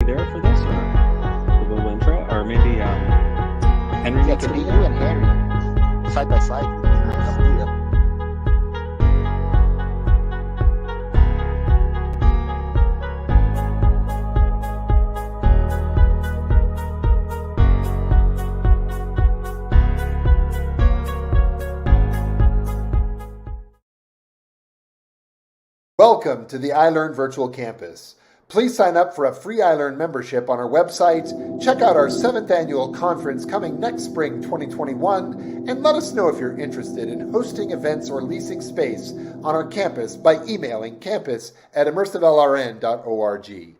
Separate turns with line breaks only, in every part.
there for this, or a little intro, or maybe Henry?
Yeah, it could be you and Henry side by side.
Welcome to the iLearn Virtual Campus. Please sign up for a free iLearn membership on our website, check out our 7th annual conference coming next spring 2021, and let us know if you're interested in hosting events or leasing space on our campus by emailing campus@immersivellrn.org.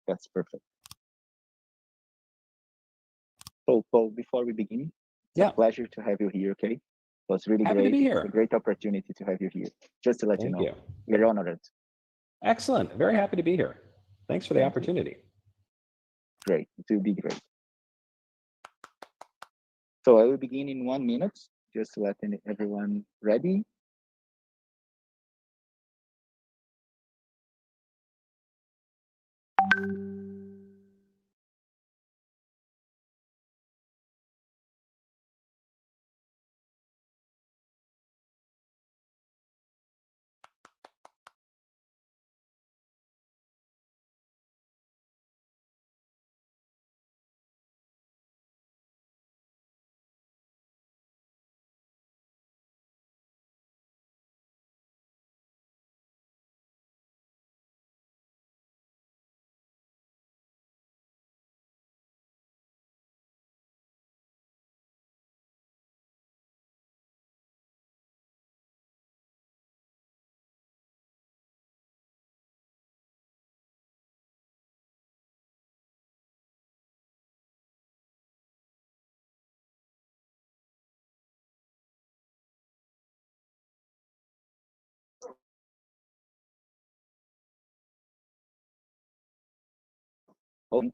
That's perfect. So, Paul, before we begin, it's a pleasure to have you here, okay? So it's really
Happy
great.
to be here.
It's a great opportunity to have you here. Just to let
Thank
you know,
you.
we're honored.
Excellent. Very happy to be here. Thanks for the
Thank you.
opportunity.
Great. It will be great. So I will begin in 1 minute, just to let everyone ready.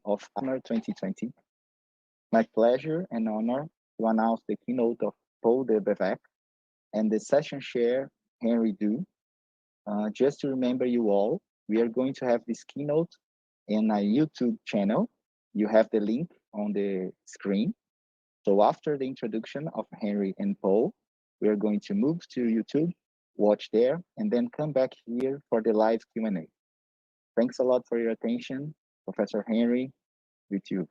Of Honor 2020. My pleasure and honor to announce the keynote of Paul Debevec and the session chair, Henry Du. Just to remember you all, we are going to have this keynote in a YouTube channel. You have the link on the screen. So after the introduction of Henry and Paul, we are going to move to YouTube, watch there, and then come back here for the live Q&A. Thanks a lot for your attention. Professor Henry, with you.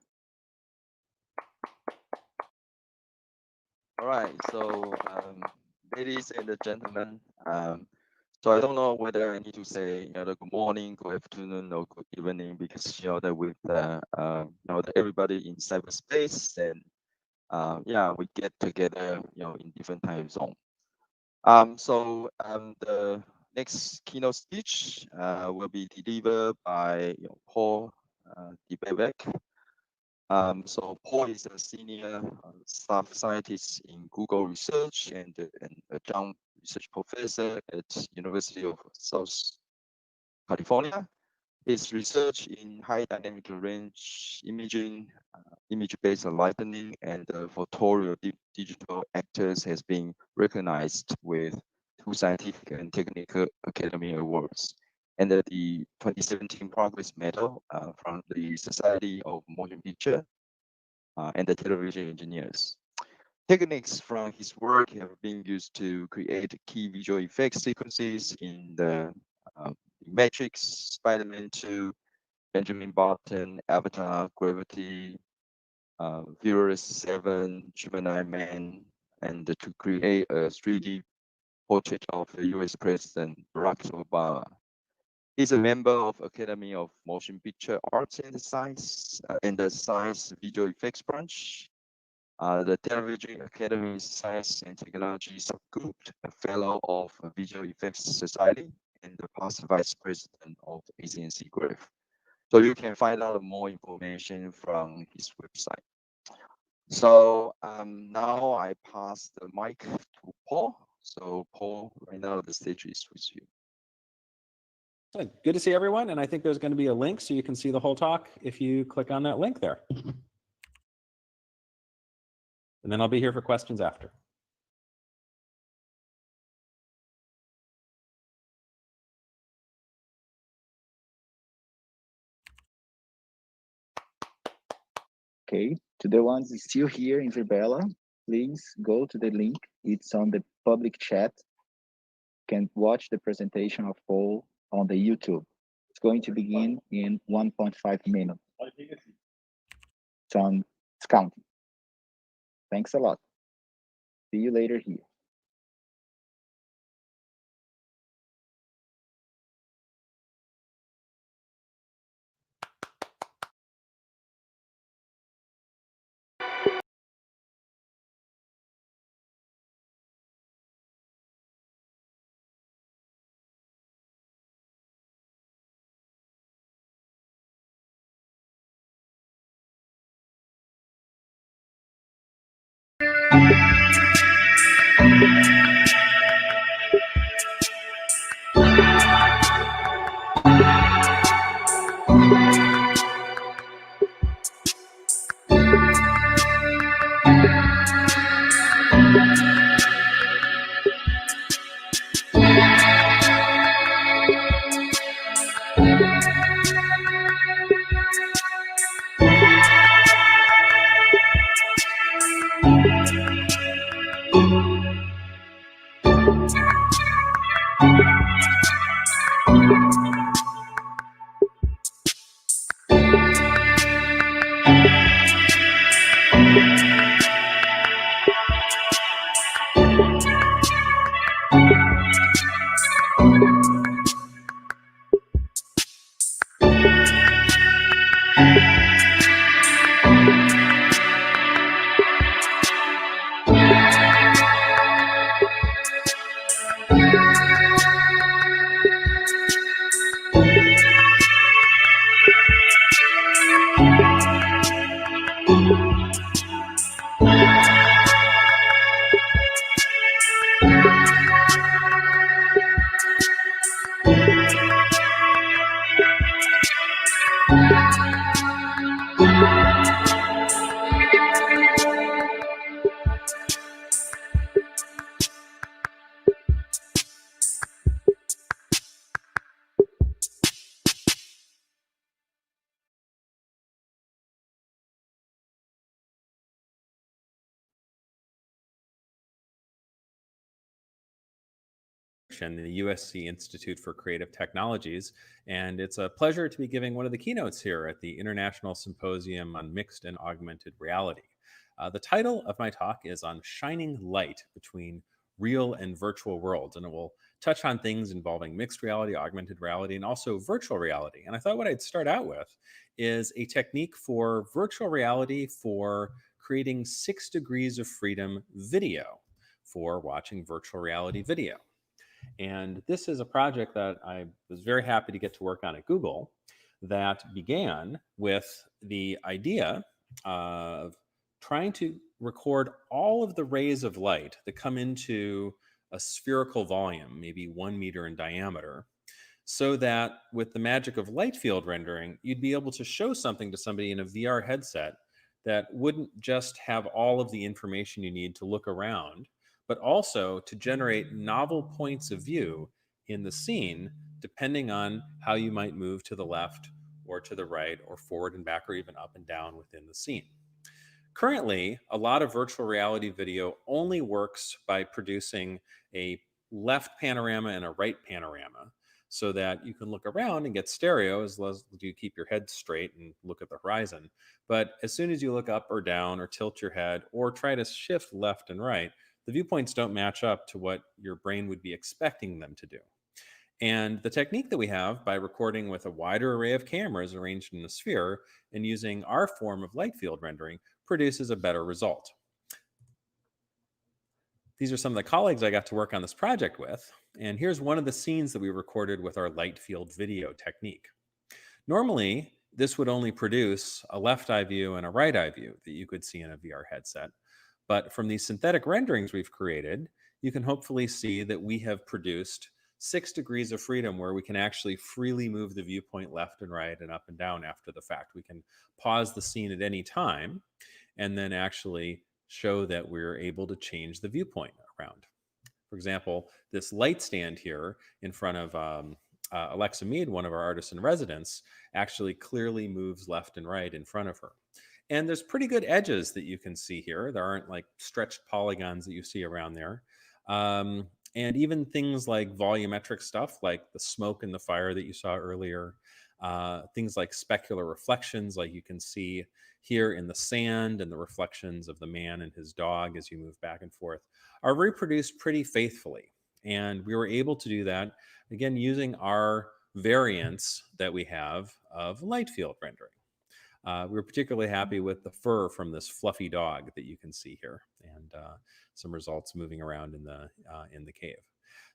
All right, so ladies and gentlemen, so I don't know whether I need to say good morning, good afternoon, or good evening, because that with everybody in cyberspace, and yeah, we get together in different time zone. So the next keynote speech will be delivered by Paul Debevec. So Paul is a senior staff scientist in Google Research and a adjunct research professor at University of South California. His research in high dynamic range imaging, image-based lighting, and photoreal digital actors has been recognized with 2 scientific and technical academy awards, and the 2017 Progress Medal from the Society of Motion Picture and the Television Engineers. Techniques from his work have been used to create key visual effects sequences in the Matrix, Spider-Man 2, Benjamin Button, Avatar, Gravity, Furious 7, Gemini Man, and to create a 3D portrait of the US President Barack Obama. He's a member of Academy of Motion Picture Arts and Science in the Science Visual Effects branch, the Television Academy's Science and Technology subgroup, a fellow of Visual Effects Society, and the past vice president of ACNC Graph. So you can find out more information from his website. So now I pass the mic to Paul. So Paul, right now the stage is with you.
Good to see everyone. And I think there's going to be a link so you can see the whole talk if you click on that link there. And then I'll be here for questions after.
Okay, to the ones still here in VirBELA, please go to the link. It's on the public chat. You can watch the presentation of Paul on the YouTube. It's going to begin in 1.5 minutes. It's counting. Thanks a lot. See you later here.
The USC Institute for Creative Technologies, and it's a pleasure to be giving one of the keynotes here at the International Symposium on Mixed and Augmented Reality. The title of my talk is on shining light between real and virtual worlds, and it will touch on things involving mixed reality, augmented reality, and also virtual reality. And I thought what I'd start out with is a technique for virtual reality for creating 6 degrees of freedom video for watching virtual reality video. And this is a project that I was very happy to get to work on at Google that began with the idea of trying to record all of the rays of light that come into a spherical volume, maybe 1 meter in diameter, so that with the magic of light field rendering, you'd be able to show something to somebody in a VR headset that wouldn't just have all of the information you need to look around, but also to generate novel points of view in the scene, depending on how you might move to the left or to the right or forward and back or even up and down within the scene. Currently, a lot of virtual reality video only works by producing a left panorama and a right panorama so that you can look around and get stereo as long as you keep your head straight and look at the horizon. But as soon as you look up or down or tilt your head or try to shift left and right, the viewpoints don't match up to what your brain would be expecting them to do. And the technique that we have by recording with a wider array of cameras arranged in a sphere and using our form of light field rendering produces a better result. These are some of the colleagues I got to work on this project with. And here's one of the scenes that we recorded with our light field video technique. Normally, this would only produce a left eye view and a right eye view that you could see in a VR headset. But from these synthetic renderings we've created, you can hopefully see that we have produced 6 degrees of freedom where we can actually freely move the viewpoint left and right and up and down after the fact. We can pause the scene at any time and then actually show that we're able to change the viewpoint around. For example, this light stand here in front of Alexa Mead, one of our artists in residence, actually clearly moves left and right in front of her. And there's pretty good edges that you can see here. There aren't like stretched polygons that you see around there. And even things like volumetric stuff, like the smoke and the fire that you saw earlier, things like specular reflections, like you can see here in the sand and the reflections of the man and his dog as you move back and forth, are reproduced pretty faithfully. And we were able to do that, again, using our variants that we have of light field rendering. We were particularly happy with the fur from this fluffy dog that you can see here, and some results moving around in the cave.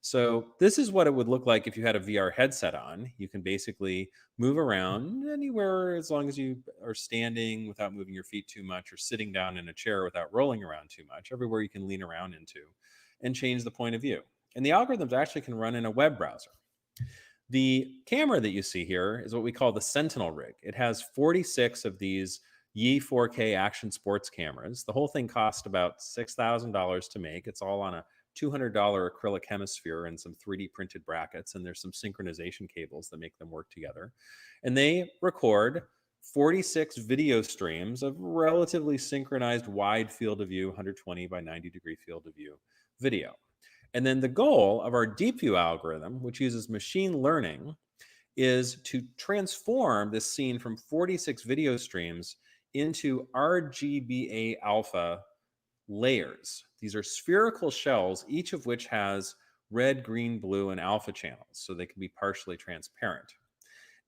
So this is what it would look like if you had a VR headset on. You can basically move around anywhere as long as you are standing without moving your feet too much, or sitting down in a chair without rolling around too much, everywhere you can lean around into, and change the point of view. And the algorithms actually can run in a web browser. The camera that you see here is what we call the Sentinel rig. It has 46 of these Yi 4K action sports cameras. The whole thing cost about $6,000 to make. It's all on a $200 acrylic hemisphere and some 3D printed brackets, and there's some synchronization cables that make them work together. And they record 46 video streams of relatively synchronized wide field of view, 120 by 90 degree field of view video. And then the goal of our DeepView algorithm, which uses machine learning, is to transform this scene from 46 video streams into RGBA alpha layers. These are spherical shells, each of which has red, green, blue, and alpha channels, so they can be partially transparent.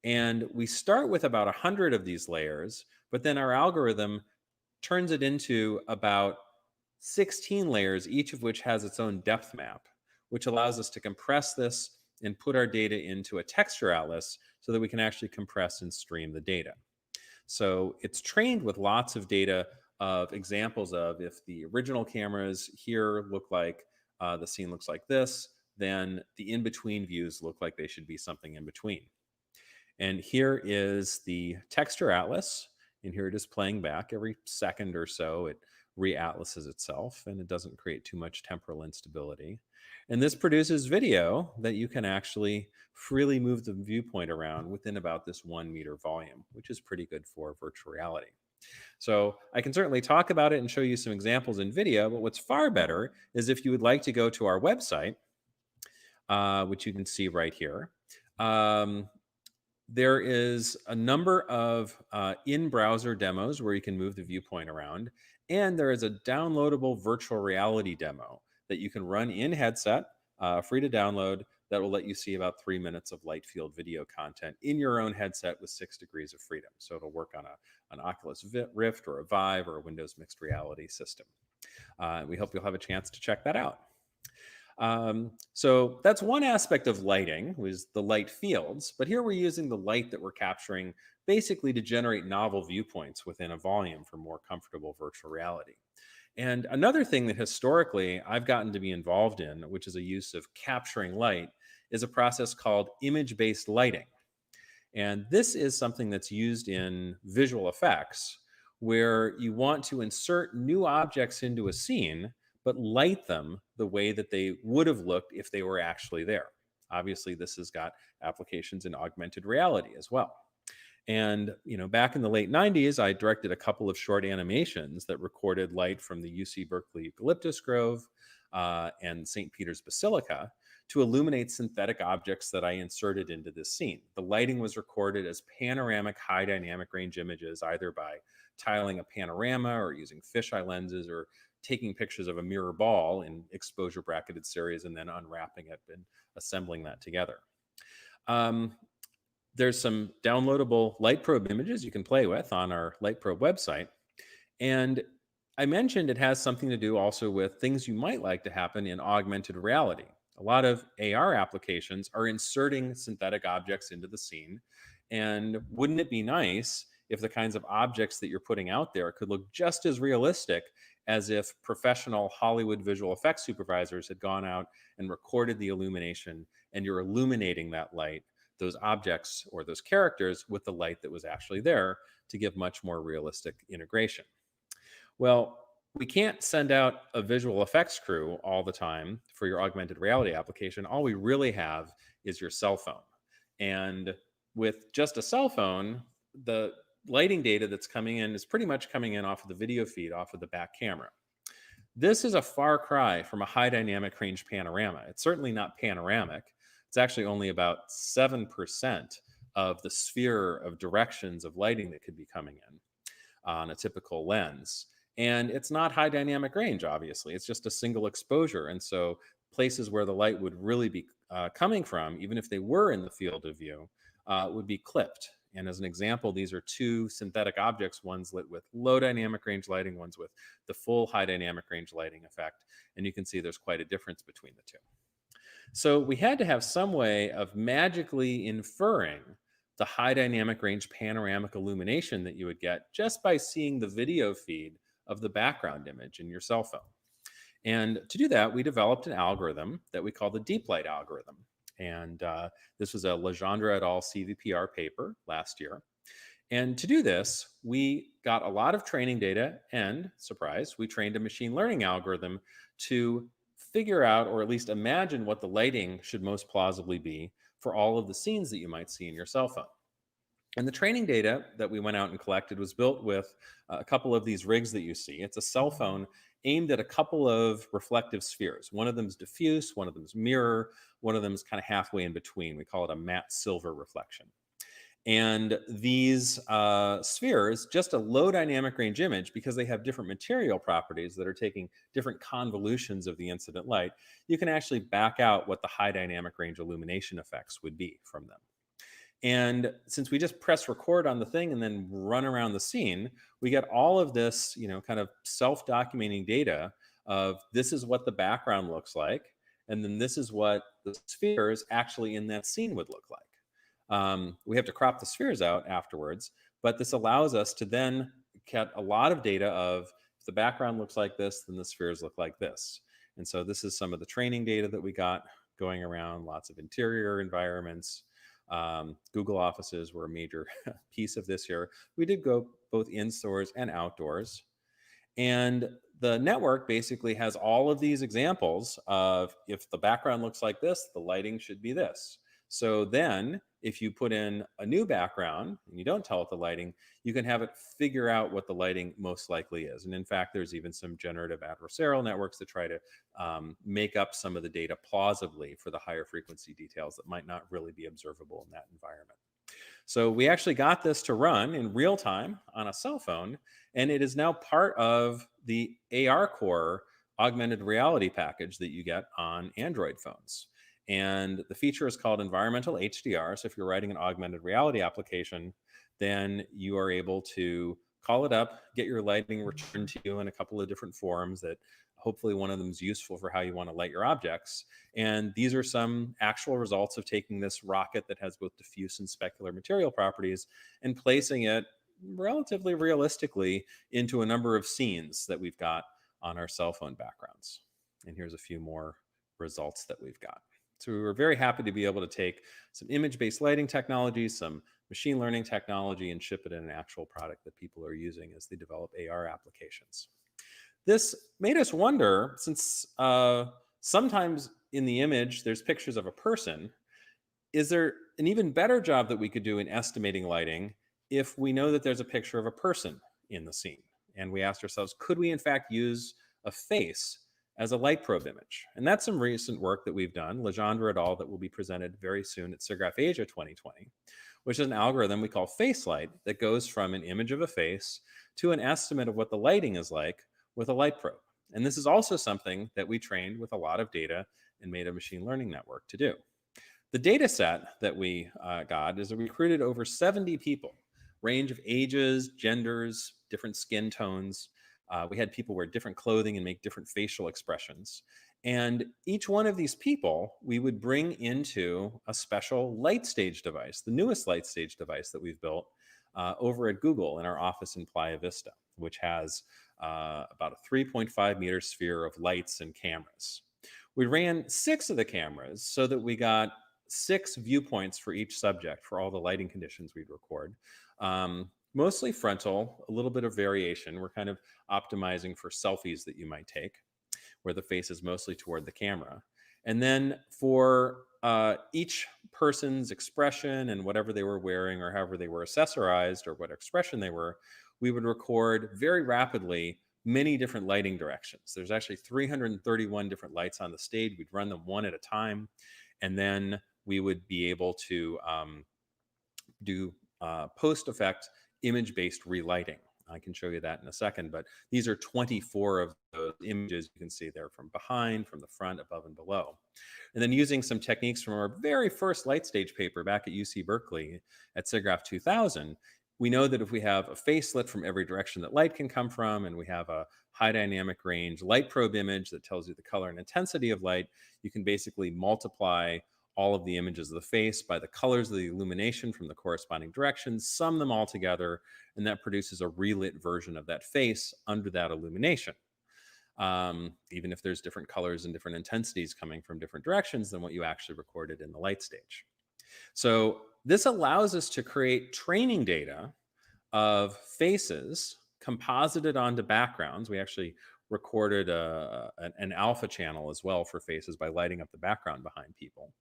And we start with about 100 of these layers, but then our algorithm turns it into about 16 layers, each of which has its own depth map, which allows us to compress this and put our data into a texture atlas so that we can actually compress and stream the data. So it's trained with lots of data of examples of, if the original cameras here look like the scene looks like this, then the in-between views look like they should be something in between. And here is the texture atlas, and here it is playing back every second or so. It re-atlases itself, and it doesn't create too much temporal instability. And this produces video that you can actually freely move the viewpoint around within about this 1 meter volume, which is pretty good for virtual reality. So I can certainly talk about it and show you some examples in video, but what's far better is if you would like to go to our website, which you can see right here. There is a number of in-browser demos where you can move the viewpoint around, and there is a downloadable virtual reality demo that you can run in headset, free to download, that will let you see about 3 minutes of light field video content in your own headset with 6 degrees of freedom. So it'll work on an Oculus Rift or a Vive or a Windows mixed reality system. We hope you'll have a chance to check that out. So that's one aspect of lighting, was the light fields, but here we're using the light that we're capturing basically to generate novel viewpoints within a volume for more comfortable virtual reality. And another thing that historically I've gotten to be involved in, which is a use of capturing light, is a process called image-based lighting. And this is something that's used in visual effects, where you want to insert new objects into a scene, but light them the way that they would have looked if they were actually there. Obviously, this has got applications in augmented reality as well. And back in the late 90s, I directed a couple of short animations that recorded light from the UC Berkeley Eucalyptus Grove and St. Peter's Basilica to illuminate synthetic objects that I inserted into this scene. The lighting was recorded as panoramic high dynamic range images, either by tiling a panorama or using fisheye lenses or taking pictures of a mirror ball in exposure bracketed series and then unwrapping it and assembling that together. There's some downloadable light probe images you can play with on our light probe website. And I mentioned it has something to do also with things you might like to happen in augmented reality. A lot of AR applications are inserting synthetic objects into the scene. And wouldn't it be nice if the kinds of objects that you're putting out there could look just as realistic as if professional Hollywood visual effects supervisors had gone out and recorded the illumination, and you're illuminating that light, those objects or those characters, with the light that was actually there to give much more realistic integration. Well, we can't send out a visual effects crew all the time for your augmented reality application. All we really have is your cell phone. And with just a cell phone, the lighting data that's coming in is pretty much coming in off of the video feed, off of the back camera. This is a far cry from a high dynamic range panorama. It's certainly not panoramic. It's actually only about 7% of the sphere of directions of lighting that could be coming in on a typical lens. And it's not high dynamic range, obviously. It's just a single exposure. And so places where the light would really be coming from, even if they were in the field of view, would be clipped. And as an example, these are two synthetic objects, one's lit with low dynamic range lighting, one's with the full high dynamic range lighting effect. And you can see there's quite a difference between the two. So we had to have some way of magically inferring the high dynamic range panoramic illumination that you would get just by seeing the video feed of the background image in your cell phone. And to do that, we developed an algorithm that we call the deep light algorithm. And this was a Legendre et al. CVPR paper last year. And to do this, we got a lot of training data and, surprise, we trained a machine learning algorithm to figure out, or at least imagine, what the lighting should most plausibly be for all of the scenes that you might see in your cell phone. And the training data that we went out and collected was built with a couple of these rigs that you see. It's a cell phone aimed at a couple of reflective spheres. One of them is diffuse, one of them is mirror, one of them is kind of halfway in between. We call it a matte silver reflection. And these spheres, just a low dynamic range image, because they have different material properties that are taking different convolutions of the incident light, you can actually back out what the high dynamic range illumination effects would be from them. And since we just press record on the thing and then run around the scene, we get all of this, kind of self-documenting data of this is what the background looks like, and then this is what the spheres actually in that scene would look like. We have to crop the spheres out afterwards, but this allows us to then get a lot of data of if the background looks like this, then the spheres look like this. And so this is some of the training data that we got going around, lots of interior environments. Google offices were a major piece of this here. We did go both indoors and outdoors. And the network basically has all of these examples of if the background looks like this, the lighting should be this. So then if you put in a new background and you don't tell it the lighting, you can have it figure out what the lighting most likely is. And in fact, there's even some generative adversarial networks that try to make up some of the data plausibly for the higher frequency details that might not really be observable in that environment. So we actually got this to run in real time on a cell phone, and it is now part of the ARCore augmented reality package that you get on Android phones. And the feature is called Environmental HDR. So if you're writing an augmented reality application, then you are able to call it up, get your lighting returned to you in a couple of different forms that hopefully one of them is useful for how you want to light your objects. And these are some actual results of taking this rocket that has both diffuse and specular material properties and placing it relatively realistically into a number of scenes that we've got on our cell phone backgrounds. And here's a few more results that we've got. So we were very happy to be able to take some image-based lighting technology, some machine learning technology, and ship it in an actual product that people are using as they develop AR applications. This made us wonder, since sometimes in the image there's pictures of a person, is there an even better job that we could do in estimating lighting if we know that there's a picture of a person in the scene? And we asked ourselves, could we in fact use a face as a light probe image? And that's some recent work that we've done, Legendre et al., that will be presented very soon at SIGGRAPH Asia 2020, which is an algorithm we call face light that goes from an image of a face to an estimate of what the lighting is like with a light probe. And this is also something that we trained with a lot of data and made a machine learning network to do. The data set that we got is we recruited over 70 people, range of ages, genders, different skin tones. We had people wear different clothing and make different facial expressions. And each one of these people, we would bring into a special light stage device, the newest light stage device that we've built over at Google in our office in Playa Vista, which has about a 3.5 meter sphere of lights and cameras. We ran 6 of the cameras so that we got 6 viewpoints for each subject for all the lighting conditions we'd record. Mostly frontal, a little bit of variation. We're kind of optimizing for selfies that you might take, where the face is mostly toward the camera. And then for each person's expression and whatever they were wearing or however they were accessorized or what expression they were, we would record very rapidly many different lighting directions. There's actually 331 different lights on the stage. We'd run them one at a time. And then we would be able to do post-effect image-based relighting. I can show you that in a second, but these are 24 of those images you can see there from behind, from the front, above, and below. And then using some techniques from our very first light stage paper back at UC Berkeley at SIGGRAPH 2000, we know that if we have a face lit from every direction that light can come from, and we have a high dynamic range light probe image that tells you the color and intensity of light, you can basically multiply all of the images of the face by the colors of the illumination from the corresponding directions, sum them all together, and that produces a relit version of that face under that illumination. Even if there's different colors and different intensities coming from different directions than what you actually recorded in the light stage. So this allows us to create training data of faces composited onto backgrounds. We actually recorded an alpha channel as well for faces by lighting up the background behind people.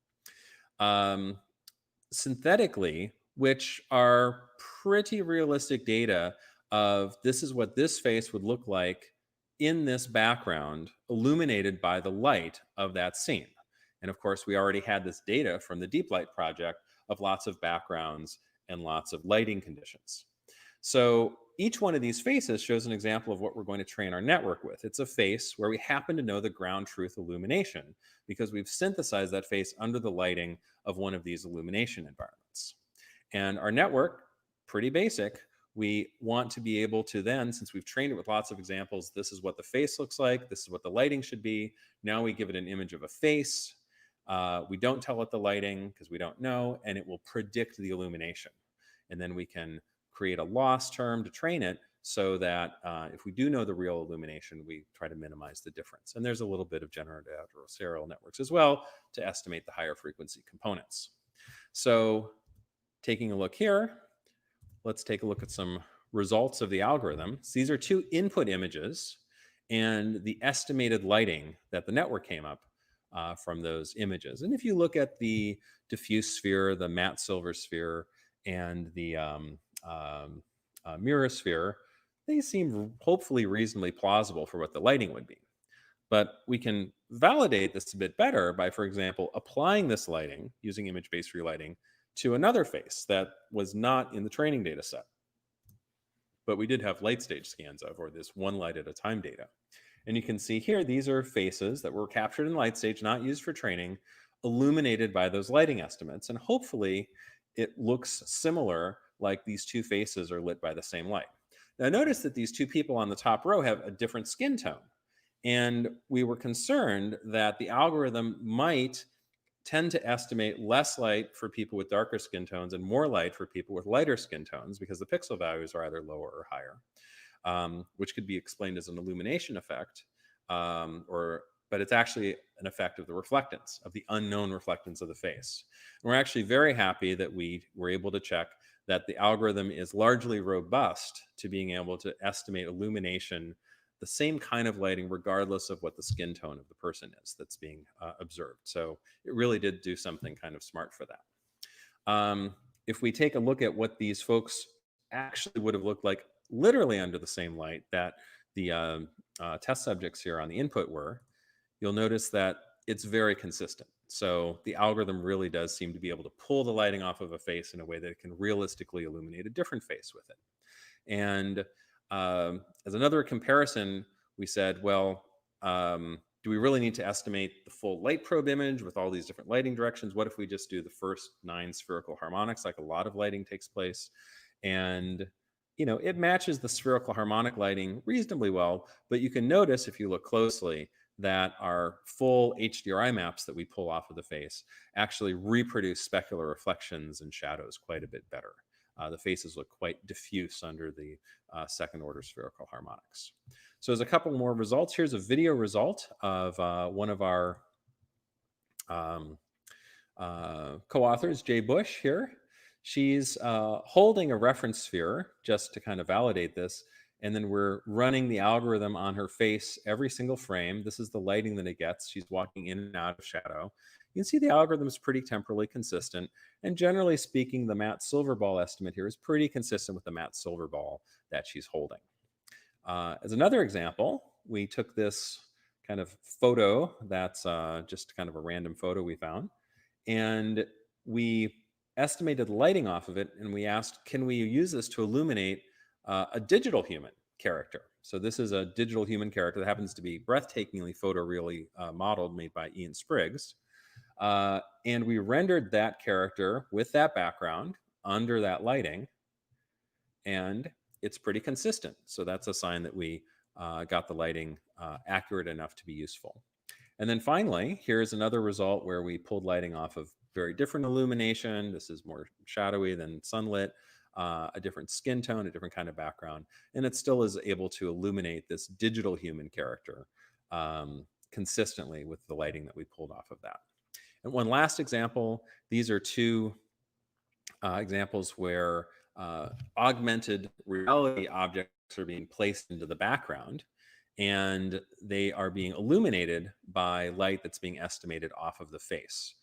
Synthetically, which are pretty realistic data of this is what this face would look like in this background illuminated by the light of that scene. And of course, we already had this data from the Deep Light project of lots of backgrounds and lots of lighting conditions. So each one of these faces shows an example of what we're going to train our network with. It's a face where we happen to know the ground truth illumination because we've synthesized that face under the lighting of one of these illumination environments. And our network, pretty basic, we want to be able to then, since we've trained it with lots of examples, this is what the face looks like, this is what the lighting should be. Now we give it an image of a face. We don't tell it the lighting because we don't know, and it will predict the illumination. And then we can create a loss term to train it so that if we do know the real illumination, we try to minimize the difference. And there's a little bit of generative adversarial networks as well to estimate the higher frequency components. So taking a look here, let's take a look at some results of the algorithm. So these are 2 input images and the estimated lighting that the network came up from those images. And if you look at the diffuse sphere, the matte silver sphere, and the mirror sphere, they seem hopefully reasonably plausible for what the lighting would be. But we can validate this a bit better by, for example, applying this lighting using image-based relighting to another face that was not in the training data set. But we did have light stage scans of, or this one light at a time data. And you can see here, these are faces that were captured in light stage, not used for training, illuminated by those lighting estimates. And hopefully it looks similar, like these 2 faces are lit by the same light. Now notice that these 2 people on the top row have a different skin tone. And we were concerned that the algorithm might tend to estimate less light for people with darker skin tones and more light for people with lighter skin tones because the pixel values are either lower or higher, which could be explained as an illumination effect, but it's actually an effect of the reflectance, of the unknown reflectance of the face. And we're actually very happy that we were able to check that the algorithm is largely robust to being able to estimate illumination, the same kind of lighting, regardless of what the skin tone of the person is that's being observed. So it really did do something kind of smart for that. If we take a look at what these folks actually would have looked like literally under the same light that the test subjects here on the input were, you'll notice that it's very consistent. So the algorithm really does seem to be able to pull the lighting off of a face in a way that it can realistically illuminate a different face with it. And as another comparison, we said, well, do we really need to estimate the full light probe image with all these different lighting directions? What if we just do the first 9 spherical harmonics, like a lot of lighting takes place? And it matches the spherical harmonic lighting reasonably well, but you can notice if you look closely that our full HDRI maps that we pull off of the face actually reproduce specular reflections and shadows quite a bit better. The faces look quite diffuse under the second order spherical harmonics. So there's a couple more results. Here's a video result of one of our co-authors, Jay Bush here. She's holding a reference sphere just to kind of validate this. And then we're running the algorithm on her face every single frame. This is the lighting that it gets. She's walking in and out of shadow. You can see the algorithm is pretty temporally consistent. And generally speaking, the matte silver ball estimate here is pretty consistent with the matte silver ball that she's holding. As another example, we took this kind of photo that's just kind of a random photo we found. And we estimated lighting off of it. And we asked, can we use this to illuminate a digital human character? So this is a digital human character that happens to be breathtakingly photoreally modeled, made by Ian Spriggs. And we rendered that character with that background under that lighting. And it's pretty consistent. So that's a sign that we got the lighting accurate enough to be useful. And then finally, here's another result where we pulled lighting off of very different illumination. This is more shadowy than sunlit, a different skin tone, a different kind of background. And it still is able to illuminate this digital human character consistently with the lighting that we pulled off of that. And one last example, these are two examples where augmented reality objects are being placed into the background, and they are being illuminated by light that's being estimated off of the face.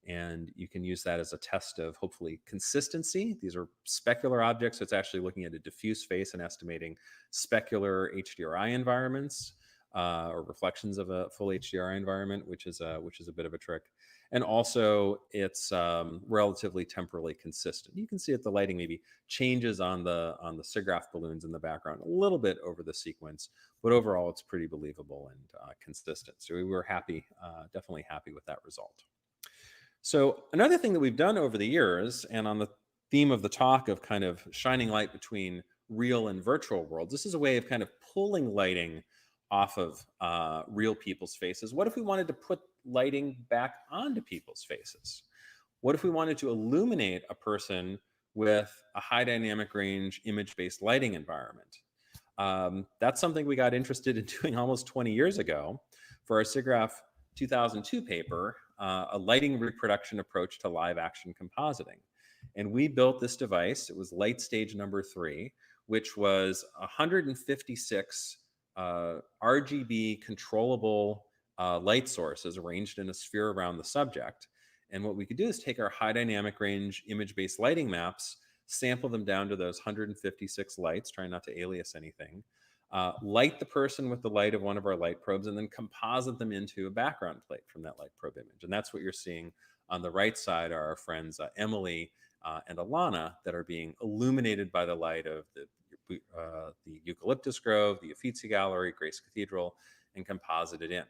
And you can use that as a test of hopefully consistency. These are specular objects, so it's actually looking at a diffuse face and estimating specular HDRI environments or reflections of a full HDRI environment, which is a bit of a trick. And also, it's relatively temporally consistent. You can see that the lighting maybe changes on the SIGGRAPH balloons in the background a little bit over the sequence, but overall, it's pretty believable and consistent. So we were happy, definitely happy with that result. So another thing that we've done over the years, and on the theme of the talk of kind of shining light between real and virtual worlds, this is a way of kind of pulling lighting off of real people's faces. What if we wanted to put lighting back onto people's faces? What if we wanted to illuminate a person with a high dynamic range image-based lighting environment? That's something we got interested in doing almost 20 years ago for our SIGGRAPH 2002 paper, a lighting reproduction approach to live action compositing. And we built this device. It was light stage number 3, which was 156 RGB controllable light sources arranged in a sphere around the subject. And what we could do is take our high dynamic range image-based lighting maps, sample them down to those 156 lights, trying not to alias anything, light the person with the light of one of our light probes, and then composite them into a background plate from that light probe image. And that's what you're seeing on the right side are our friends Emily and Alana that are being illuminated by the light of the Eucalyptus Grove, the Uffizi Gallery, Grace Cathedral, and composited in.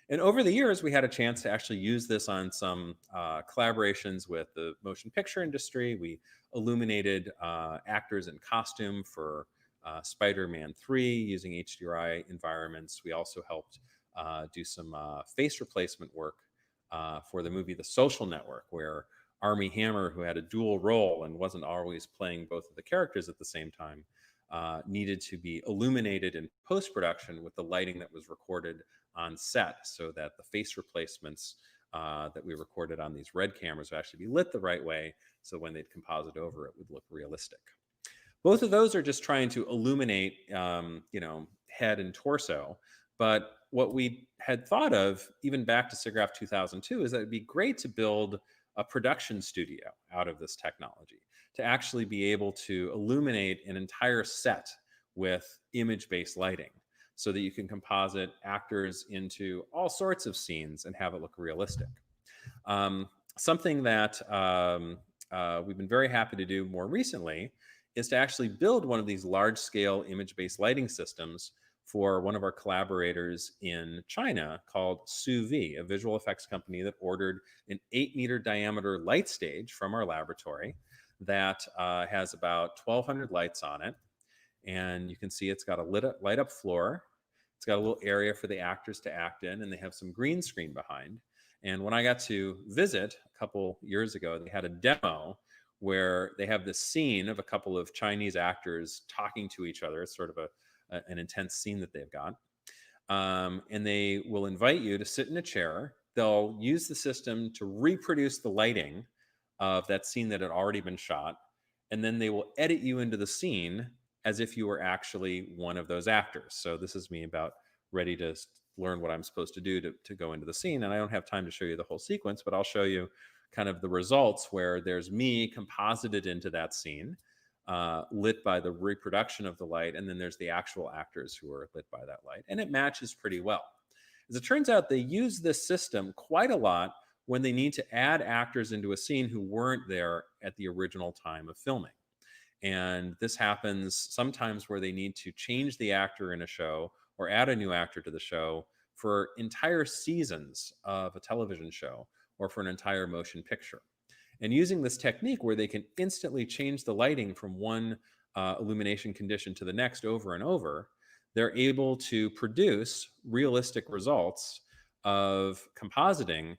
And over the years, we had a chance to actually use this on some collaborations with the motion picture industry. We illuminated actors in costume for Spider-Man 3 using HDRI environments. We also helped do some face replacement work for the movie The Social Network, where Armie Hammer, who had a dual role and wasn't always playing both of the characters at the same time, needed to be illuminated in post-production with the lighting that was recorded on set, so that the face replacements that we recorded on these red cameras would actually be lit the right way, so when they'd composite over it would look realistic. Both of those are just trying to illuminate head and torso, but what we had thought of even back to SIGGRAPH 2002 is that it'd be great to build a production studio out of this technology, to actually be able to illuminate an entire set with image-based lighting so that you can composite actors into all sorts of scenes and have it look realistic. Something that we've been very happy to do more recently is to actually build one of these large-scale image-based lighting systems for one of our collaborators in China called SUV, a visual effects company that ordered an 8-meter diameter light stage from our laboratory that has about 1,200 lights on it. And you can see it's got a light up floor. It's got a little area for the actors to act in, and they have some green screen behind. And when I got to visit a couple years ago, they had a demo where they have this scene of a couple of Chinese actors talking to each other. It's sort of an intense scene that they've got. And they will invite you to sit in a chair. They'll use the system to reproduce the lighting of that scene that had already been shot. And then they will edit you into the scene as if you were actually one of those actors. So this is me about ready to learn what I'm supposed to do to go into the scene. And I don't have time to show you the whole sequence, but I'll show you kind of the results where there's me composited into that scene, lit by the reproduction of the light. And then there's the actual actors who are lit by that light. And it matches pretty well. As it turns out, they use this system quite a lot when they need to add actors into a scene who weren't there at the original time of filming. And this happens sometimes where they need to change the actor in a show or add a new actor to the show for entire seasons of a television show or for an entire motion picture. And using this technique where they can instantly change the lighting from one illumination condition to the next over and over, they're able to produce realistic results of compositing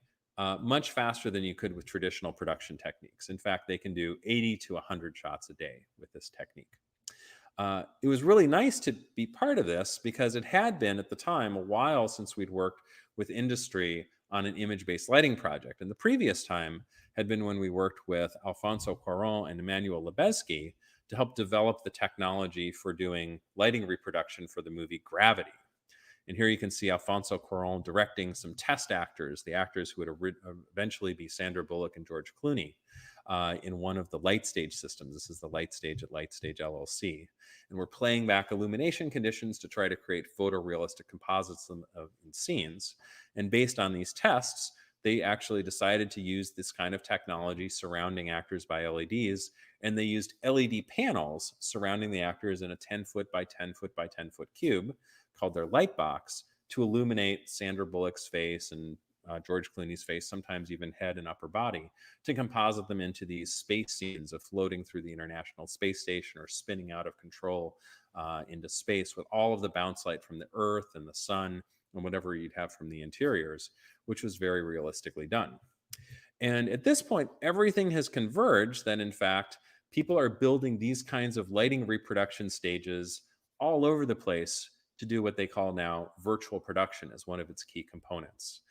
much faster than you could with traditional production techniques. In fact, they can do 80 to 100 shots a day with this technique. It was really nice to be part of this because it had been at the time a while since we'd worked with industry on an image-based lighting project. And the previous time had been when we worked with Alfonso Cuarón and Emmanuel Lubezki to help develop the technology for doing lighting reproduction for the movie Gravity. And here you can see Alfonso Cuarón directing some test actors, the actors who would eventually be Sandra Bullock and George Clooney, in one of the light stage systems. This is the light stage at Light Stage LLC. And we're playing back illumination conditions to try to create photorealistic composites in scenes. And based on these tests, they actually decided to use this kind of technology surrounding actors by LEDs. And they used LED panels surrounding the actors in a 10-foot by 10-foot by 10-foot cube called their light box to illuminate Sandra Bullock's face and George Clooney's face, sometimes even head and upper body, to composite them into these space scenes of floating through the International Space Station or spinning out of control into space with all of the bounce light from the Earth and the sun and whatever you'd have from the interiors, which was very realistically done. And at this point, everything has converged that, in fact, people are building these kinds of lighting reproduction stages all over the place to do what they call now virtual production as one of its key components.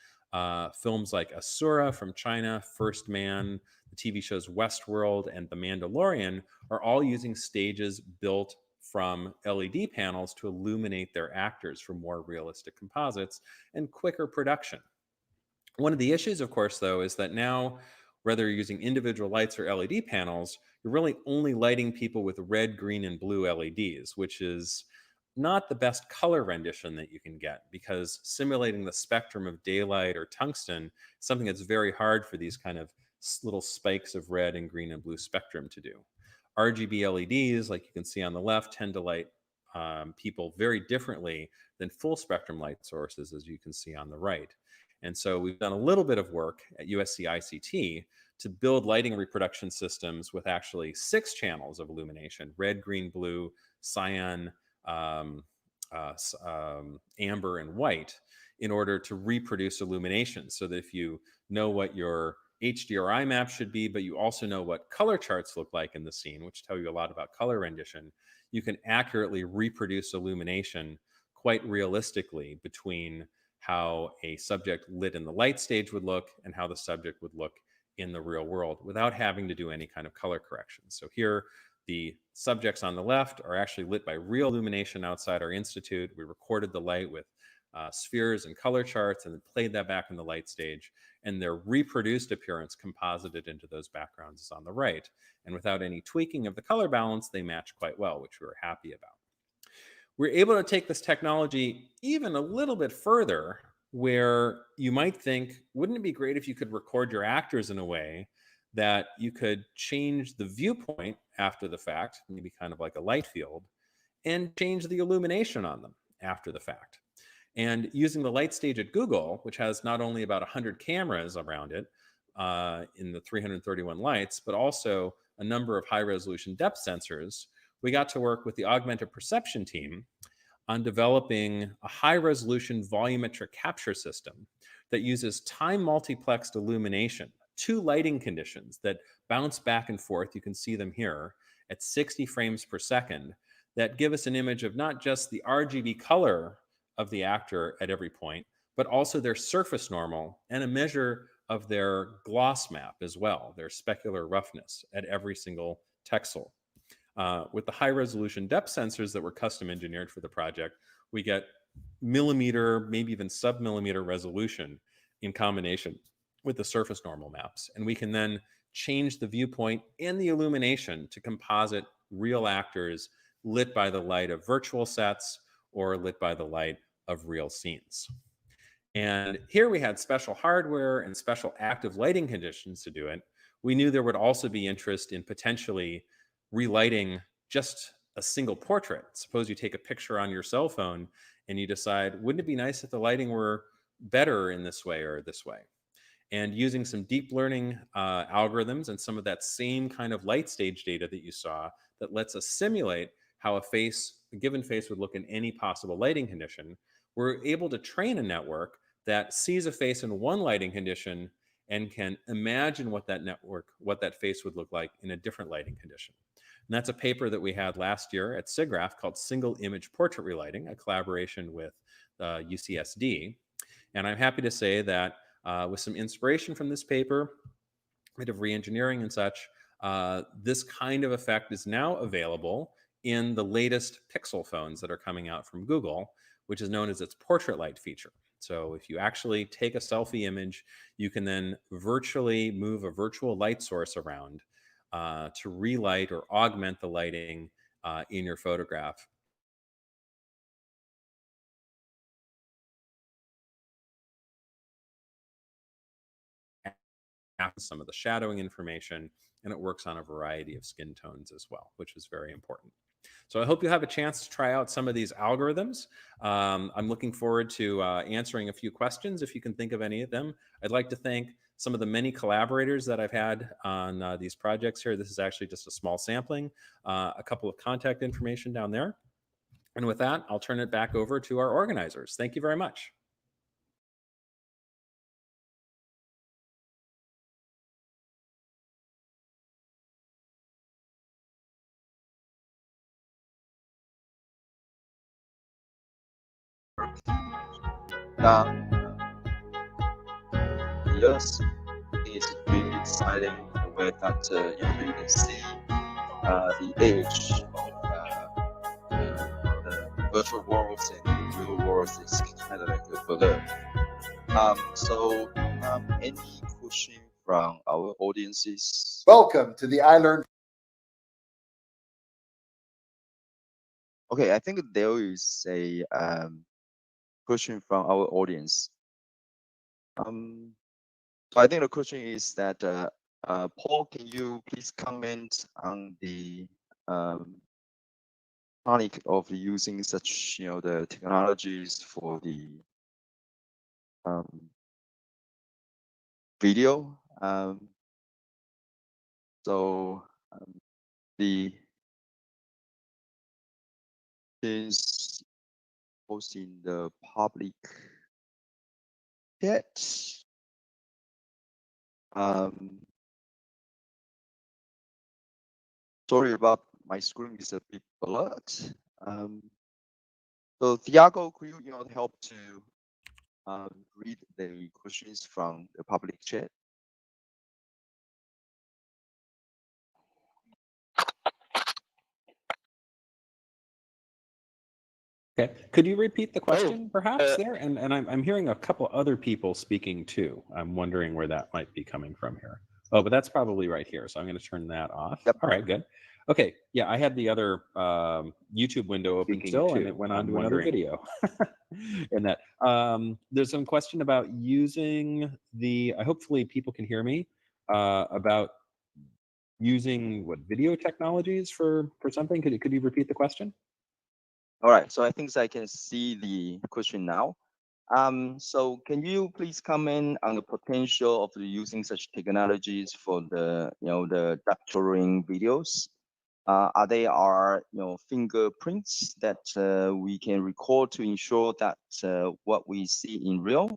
Films like Asura from China, First Man, the TV shows Westworld, and The Mandalorian are all using stages built from LED panels to illuminate their actors for more realistic composites and quicker production. One of the issues, of course, though, is that now, whether you're using individual lights or LED panels, you're really only lighting people with red, green, and blue LEDs, which is not the best color rendition that you can get, because simulating the spectrum of daylight or tungsten is something that's very hard for these kind of little spikes of red and green and blue spectrum to do. RGB LEDs, like you can see on the left, tend to light people very differently than full spectrum light sources, as you can see on the right. And so we've done a little bit of work at USC ICT to build lighting reproduction systems with actually 6 channels of illumination: red, green, blue, cyan, amber, and white, in order to reproduce illumination, so that if you know what your HDRI map should be, but you also know what color charts look like in the scene, which tell you a lot about color rendition, you can accurately reproduce illumination quite realistically between how a subject lit in the light stage would look and how the subject would look in the real world without having to do any kind of color correction. So here, the subjects on the left are actually lit by real illumination outside our institute. We recorded the light with spheres and color charts and then played that back in the light stage, and their reproduced appearance composited into those backgrounds is on the right. And without any tweaking of the color balance, they match quite well, which we were happy about. We're able to take this technology even a little bit further, where you might think, wouldn't it be great if you could record your actors in a way that you could change the viewpoint after the fact, maybe kind of like a light field, and change the illumination on them. after the fact. And using the light stage at Google, which has not only about 100 cameras around it in the 331 lights, but also a number of high-resolution depth sensors, we got to work with the augmented perception team on developing a high-resolution volumetric capture system that uses time-multiplexed illumination, 2 lighting conditions that bounce back and forth. You can see them here at 60 frames per second that give us an image of not just the RGB color of the actor at every point, but also their surface normal and a measure of their gloss map as well, their specular roughness at every single texel. With the high resolution depth sensors that were custom engineered for the project, we get millimeter, maybe even sub-millimeter resolution in combination with the surface normal maps. And we can then change the viewpoint and the illumination to composite real actors lit by the light of virtual sets or lit by the light of real scenes. And here we had special hardware and special active lighting conditions to do it. We knew there would also be interest in potentially relighting just a single portrait. Suppose you take a picture on your cell phone and you decide, wouldn't it be nice if the lighting were better in this way or this way? And using some deep learning algorithms and some of that same kind of light stage data that you saw that lets us simulate how a given face would look in any possible lighting condition, we're able to train a network that sees a face in one lighting condition and can imagine what that face would look like in a different lighting condition. And that's a paper that we had last year at SIGGRAPH called Single Image Portrait Relighting, a collaboration with UCSD. And I'm happy to say that with some inspiration from this paper, a bit of re-engineering and such, this kind of effect is now available in the latest Pixel phones that are coming out from Google, which is known as its portrait light feature. So if you actually take a selfie image, you can then virtually move a virtual light source around to relight or augment the lighting in your photograph. Some of the shadowing information, and it works on a variety of skin tones as well, which is very important. So I hope you have a chance to try out some of these algorithms. I'm looking forward to answering a few questions if you can think of any of them. I'd like to thank some of the many collaborators that I've had on these projects here. This is actually just a small sampling, a couple of contact information down there. And with that, I'll turn it back over to our organizers. Thank you very much.
Yes, it's really exciting the way that you can see the age of the virtual worlds and real worlds is kind of like a blur. Any question from our audiences?
Welcome to the iLearn.
Okay, I think there is a question from our audience. So I think the question is that Paul, can you please comment on the technique of using such the technologies for the video? The is posting the public chat. Sorry about my screen is a bit blurred. So Thiago, could you help to read the questions from the public chat?
Okay, could you repeat the question perhaps there? And I'm hearing a couple other people speaking too. I'm wondering where that might be coming from here. Oh, but that's probably right here. So I'm going to turn that off.
Yep.
All right, good. Okay, yeah, I had the other YouTube window open still, and it went on to another video. In that, there's some question about using the. Hopefully, people can hear me about using what video technologies for something. Could you repeat the question?
All right, so I think I can see the question now. So can you please comment on the potential of using such technologies for the the doctoring videos? Are they fingerprints that we can record to ensure that what we see in real?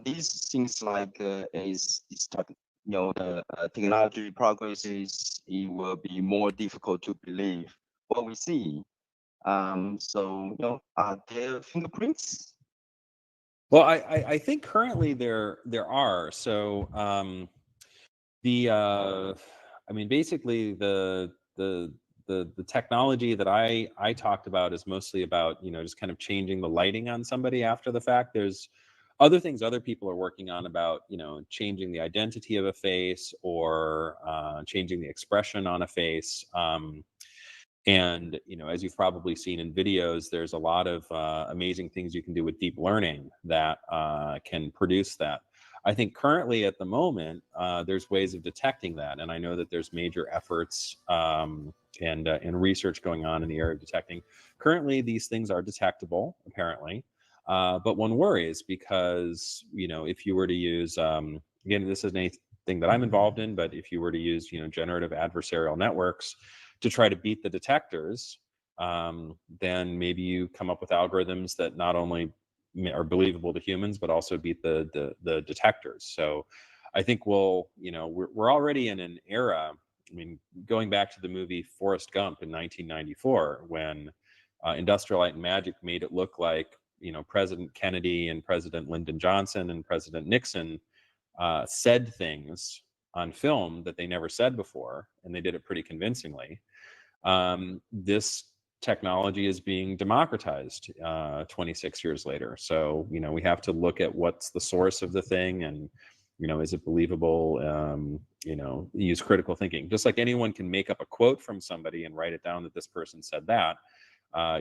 These things like as this type, the technology progresses, it will be more difficult to believe what we see. So are there fingerprints?
Well, I think currently there are. So I mean, basically the technology that I talked about is mostly about just kind of changing the lighting on somebody after the fact. There's other things other people are working on about changing the identity of a face or changing the expression on a face. And as you've probably seen in videos, there's a lot of amazing things you can do with deep learning that can produce that. I think currently at the moment, there's ways of detecting that. And I know that there's major efforts and research going on in the area of detecting. Currently, these things are detectable, apparently. But one worries because, if you were to use, again, this isn't anything that I'm involved in, but if you were to use, generative adversarial networks to try to beat the detectors, then maybe you come up with algorithms that not only are believable to humans, but also beat the detectors. So I think we're already in an era. I mean, going back to the movie Forrest Gump in 1994, when Industrial Light and Magic made it look like President Kennedy and President Lyndon Johnson and President Nixon said things on film that they never said before, and they did it pretty convincingly. This technology is being democratized 26 years later. So, we have to look at what's the source of the thing and, is it believable? Use critical thinking. Just like anyone can make up a quote from somebody and write it down that this person said that,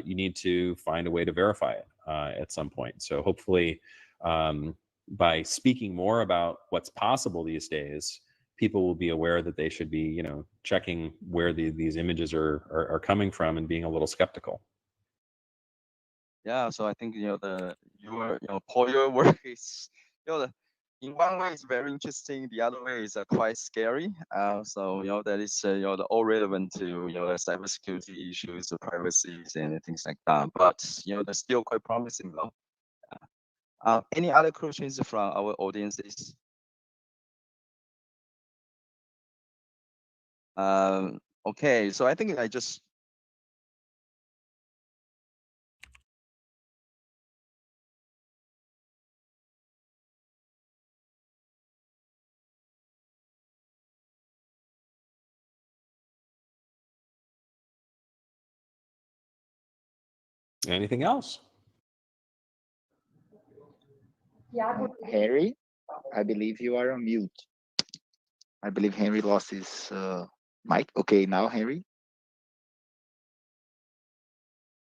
you need to find a way to verify it at some point. So hopefully, by speaking more about what's possible these days, people will be aware that they should be, checking where these images are coming from and being a little skeptical.
Yeah, so I think your your work is in one way it's very interesting. The other way is quite scary. So that is all relevant to the cybersecurity issues, the privacy and things like that. But they're still quite promising though. Any other questions from our audiences? Okay, so I think I just
Anything else?
Harry, I believe you are on mute. I believe Henry lost his mic. Okay, now Henry.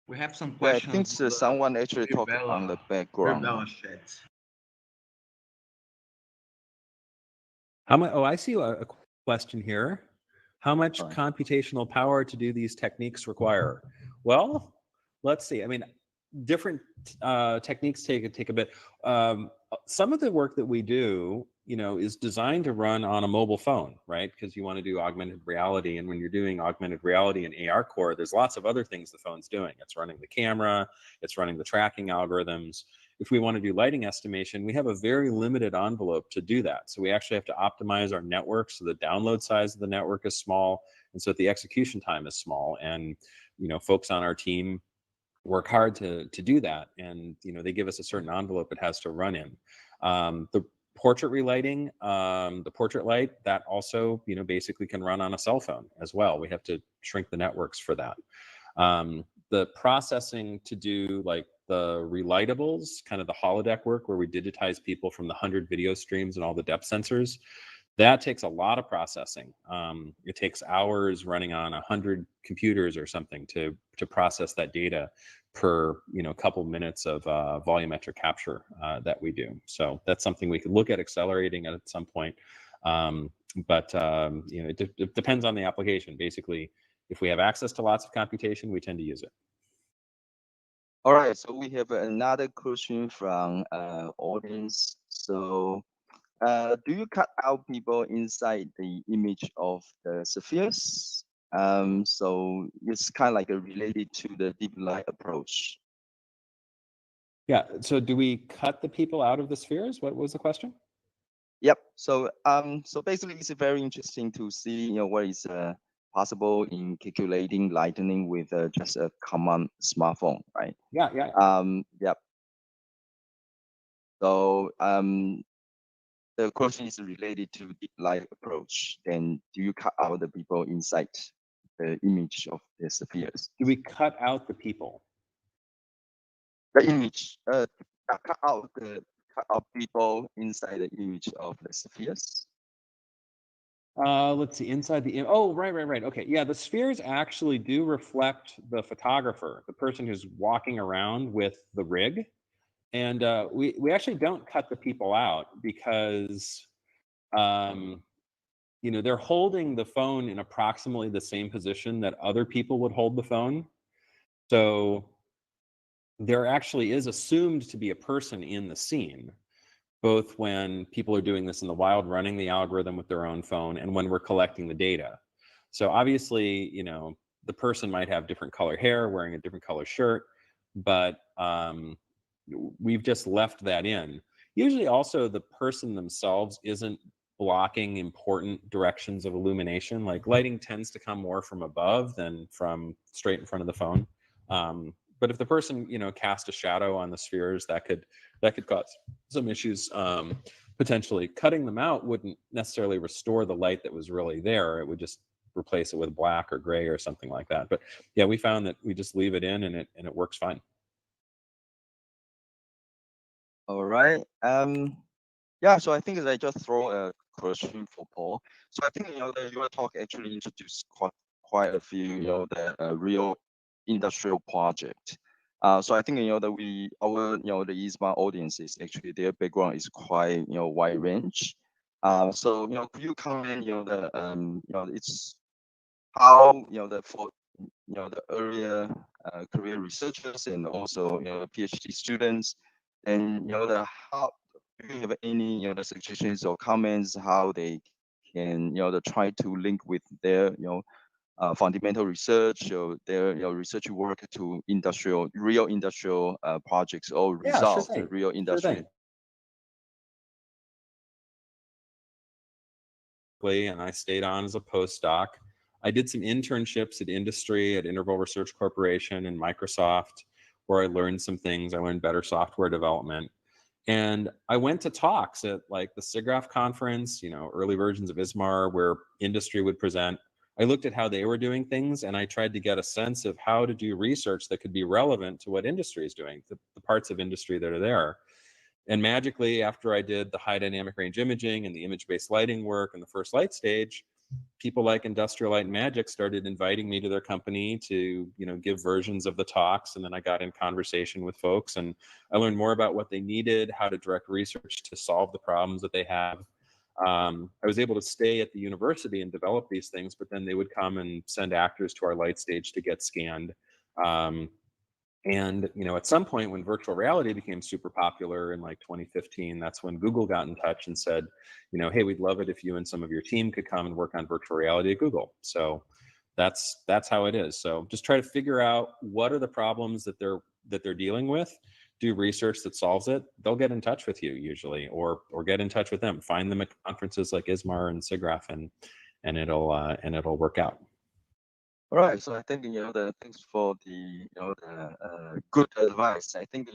We have some
I
questions.
think someone actually talking
VirBELA,
on the background.
VirBELA chat.
How much? Oh, I see a question here. How much
Right.
computational power to do these techniques require? Well, let's see. I mean, different techniques take a bit. Some of the work that we do, is designed to run on a mobile phone, right? Because you want to do augmented reality, and when you're doing augmented reality in ARCore, there's lots of other things the phone's doing. It's running the camera, it's running the tracking algorithms. If we want to do lighting estimation, we have a very limited envelope to do that. So we actually have to optimize our network so the download size of the network is small, and so that the execution time is small. And folks on our team work hard to do that, and they give us a certain envelope it has to run in. The portrait relighting, the portrait light, that also basically can run on a cell phone as well. We have to shrink the networks for that. The processing to do like the relightables, kind of the holodeck work where we digitize people from the 100 video streams and all the depth sensors, that takes a lot of processing. It takes hours running on 100 computers or something to process that data per couple minutes of volumetric capture that we do. So that's something we could look at accelerating at some point. But it depends on the application. Basically, if we have access to lots of computation, we tend to use it.
All right, so we have another question from audience. So, do you cut out people inside the image of the spheres? So it's kind of like related to the deep light approach.
Yeah. So do we cut the people out of the spheres? What was the question?
Yep. So so basically, it's very interesting to see what is possible in calculating lighting with just a common smartphone, right?
Yeah. Yeah.
Yep. So the question is related to deep light approach. Then do you cut out the people inside the image of the spheres?
Do we cut out the people?
The image, cut out people inside the image of the spheres.
Let's see, inside the, oh, right. Okay, yeah, the spheres actually do reflect the photographer, the person who's walking around with the rig. And we actually don't cut the people out because, they're holding the phone in approximately the same position that other people would hold the phone. So there actually is assumed to be a person in the scene, both when people are doing this in the wild, running the algorithm with their own phone, and when we're collecting the data. So obviously, the person might have different color hair, wearing a different color shirt, but we've just left that in. Usually also the person themselves isn't blocking important directions of illumination. Like lighting tends to come more from above than from straight in front of the phone. But if the person, cast a shadow on the spheres, that could cause some issues. Potentially cutting them out wouldn't necessarily restore the light that was really there. It would just replace it with black or gray or something like that. But yeah, we found that we just leave it in and it works fine.
All right. Yeah, so I think I just throw a question for Paul. So I think your talk actually introduced quite a few the real industrial project. So I think that the ISMA audiences actually their background is quite wide range. So could you comment it's how the earlier career researchers and also PhD students, and how do you have any the suggestions or comments how they can try to link with their fundamental research or their research work to real industrial projects or
Yeah, sure
results
thing.
real industry.
And I stayed on as a postdoc. I did some internships at industry, at Interval Research Corporation and Microsoft, where I learned some things. I learned better software development. And I went to talks at like the SIGGRAPH conference, early versions of ISMAR, where industry would present. I looked at how they were doing things, and I tried to get a sense of how to do research that could be relevant to what industry is doing, the parts of industry that are there. And magically, after I did the high dynamic range imaging and the image-based lighting work and the first light stage, people like Industrial Light and Magic started inviting me to their company to, give versions of the talks. And then I got in conversation with folks and I learned more about what they needed, how to direct research to solve the problems that they have. I was able to stay at the university and develop these things, but then they would come and send actors to our light stage to get scanned. And at some point when virtual reality became super popular in like 2015, that's when Google got in touch and said, hey, we'd love it if you and some of your team could come and work on virtual reality at Google. So that's how it is. So just try to figure out what are the problems that they're dealing with, do research that solves it. They'll get in touch with you usually, or get in touch with them. Find them at conferences like ISMAR and SIGGRAPH, and it'll work out.
All right, so I think thanks for the the good advice. I think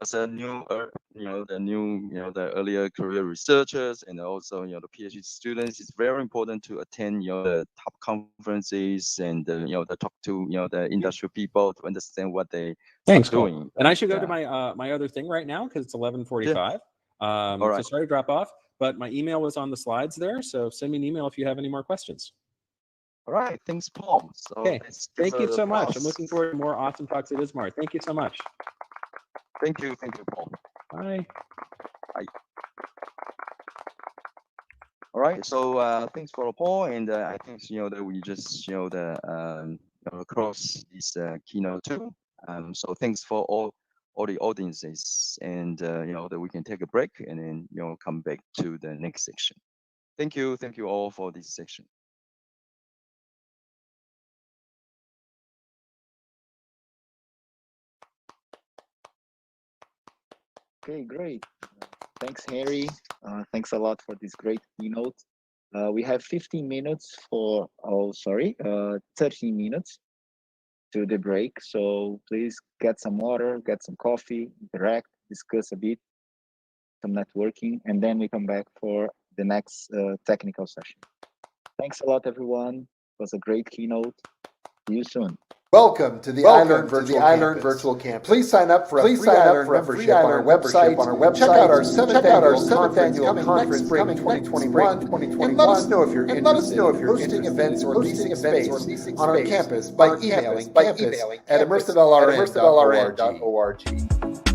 as a new the earlier career researchers and also the PhD students, it's very important to attend the top conferences and to talk to the industrial people to understand what they are doing.
And I should go to my my other thing right now because it's 11:45.
All right.
So sorry to drop off, but my email was on the slides there. So send me an email if you have any more questions.
All right, thanks, Paul. So
okay, thank you so much. I'm looking forward to more awesome talks at ISMAR. Thank you so much.
Thank you, Paul.
Bye.
Bye. All right, so thanks for Paul, and I think that we just close this keynote too. So thanks for all the audiences, and that we can take a break and then come back to the next section. Thank you all for this section.
Okay, great. Thanks, Henry. Thanks a lot for this great keynote. We have 15 minutes for, 13 minutes to the break. So please get some water, get some coffee, interact, discuss a bit, some networking, and then we come back for the next technical session. Thanks a lot, everyone. It was a great keynote. See you soon.
Welcome to the iLearn Virtual Campus. Please sign up for a free iLearn membership on our website. Check out our 7th annual conference coming next spring 2021, and let us know if you're interested in hosting events or leasing space on our campus by emailing campus@immersivelrn.org.